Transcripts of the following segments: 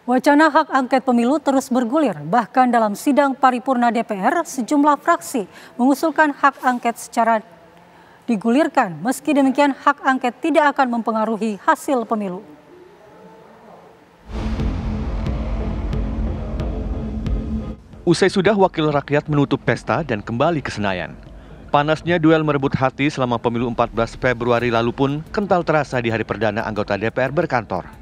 Wacana hak angket pemilu terus bergulir. Bahkan dalam sidang paripurna DPR, sejumlah fraksi mengusulkan hak angket secara digulirkan. Meski demikian, hak angket tidak akan mempengaruhi hasil pemilu. Usai sudah wakil rakyat menutup pesta dan kembali ke Senayan. Panasnya duel merebut hati selama pemilu 14 Februari lalu pun kental terasa di hari perdana anggota DPR berkantor.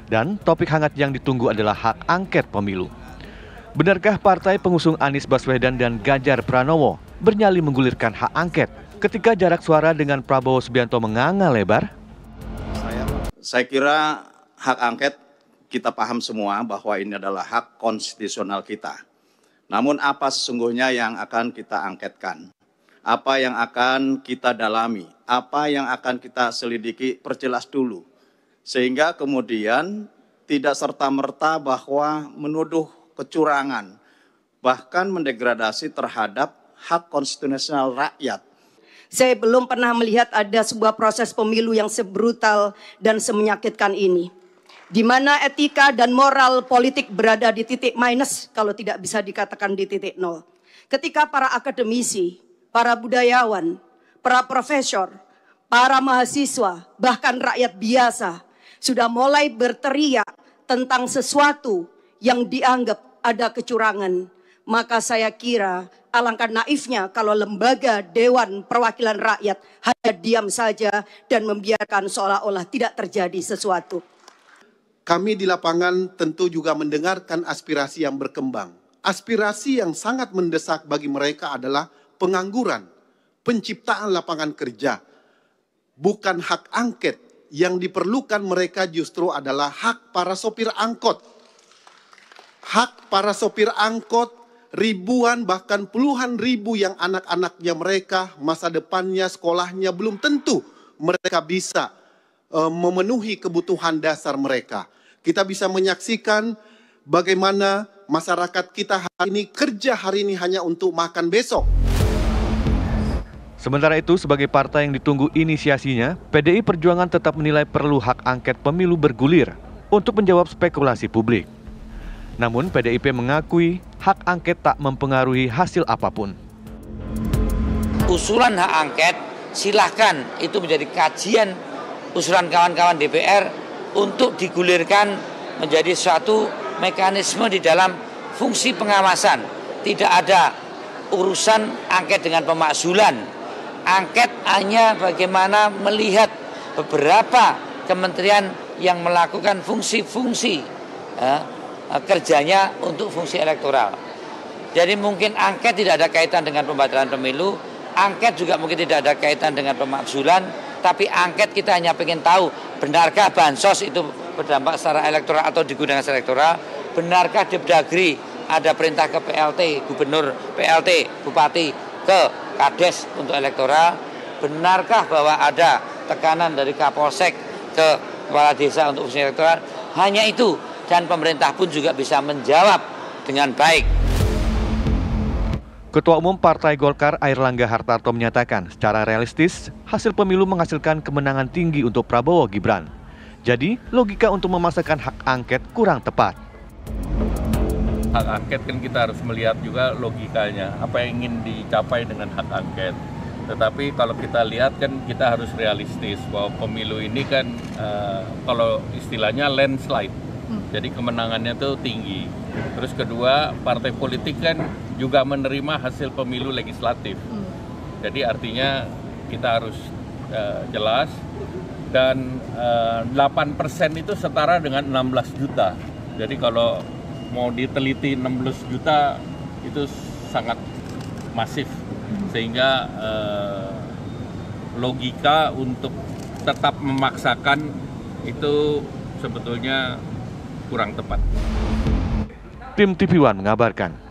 Dan topik hangat yang ditunggu adalah hak angket pemilu. Benarkah partai pengusung Anies Baswedan dan Ganjar Pranowo bernyali menggulirkan hak angket ketika jarak suara dengan Prabowo Subianto menganga lebar? Saya kira hak angket kita paham semua bahwa ini adalah hak konstitusional kita. Namun apa sesungguhnya yang akan kita angketkan? Apa yang akan kita dalami? Apa yang akan kita selidiki? Perjelas dulu. Sehingga kemudian tidak serta-merta bahwa menuduh kecurangan, bahkan mendegradasi terhadap hak konstitusional rakyat. Saya belum pernah melihat ada sebuah proses pemilu yang sebrutal dan semenyakitkan ini, di mana etika dan moral politik berada di titik minus, kalau tidak bisa dikatakan di titik nol. Ketika para akademisi, para budayawan, para profesor, para mahasiswa, bahkan rakyat biasa sudah mulai berteriak tentang sesuatu yang dianggap ada kecurangan, maka saya kira alangkah naifnya kalau lembaga Dewan Perwakilan Rakyat hanya diam saja dan membiarkan seolah-olah tidak terjadi sesuatu. Kami di lapangan tentu juga mendengarkan aspirasi yang berkembang. Aspirasi yang sangat mendesak bagi mereka adalah pengangguran, penciptaan lapangan kerja, bukan hak angket. Yang diperlukan mereka justru adalah hak para sopir angkot. Hak para sopir angkot, ribuan bahkan puluhan ribu yang anak-anaknya mereka, masa depannya, sekolahnya belum tentu mereka bisa memenuhi kebutuhan dasar mereka. Kita bisa menyaksikan bagaimana masyarakat kita hari ini kerja hari ini hanya untuk makan besok. Sementara itu, sebagai partai yang ditunggu inisiasinya, PDI Perjuangan tetap menilai perlu hak angket pemilu bergulir untuk menjawab spekulasi publik. Namun, PDIP mengakui hak angket tak mempengaruhi hasil apapun. Usulan hak angket, silahkan itu menjadi kajian usulan kawan-kawan DPR untuk digulirkan menjadi suatu mekanisme di dalam fungsi pengawasan. Tidak ada urusan angket dengan pemakzulan. Angket hanya bagaimana melihat beberapa kementerian yang melakukan fungsi-fungsi kerjanya untuk fungsi elektoral. Jadi mungkin angket tidak ada kaitan dengan pembatalan pemilu, angket juga mungkin tidak ada kaitan dengan pemakzulan, tapi angket kita hanya ingin tahu benarkah bansos itu berdampak secara elektoral atau digunakan secara elektoral, benarkah Depdagri ada perintah ke PLT, gubernur PLT, bupati, ke Kades untuk elektoral, benarkah bahwa ada tekanan dari Kapolsek ke kepala desa untuk fungsi elektoral, hanya itu, dan pemerintah pun juga bisa menjawab dengan baik. Ketua Umum Partai Golkar Airlangga Hartarto menyatakan secara realistis hasil pemilu menghasilkan kemenangan tinggi untuk Prabowo Gibran. Jadi logika untuk memaksakan hak angket kurang tepat. Hak angket kan kita harus melihat juga logikanya, apa yang ingin dicapai dengan hak angket. Tetapi kalau kita lihat kan kita harus realistis bahwa pemilu ini kan kalau istilahnya landslide, jadi kemenangannya tuh tinggi. Terus kedua, partai politik kan juga menerima hasil pemilu legislatif. Jadi artinya kita harus jelas, dan 8% itu setara dengan 16 juta. Jadi kalau mau diteliti 16 juta itu sangat masif, sehingga logika untuk tetap memaksakan itu sebetulnya kurang tepat. Tim TV One mengabarkan.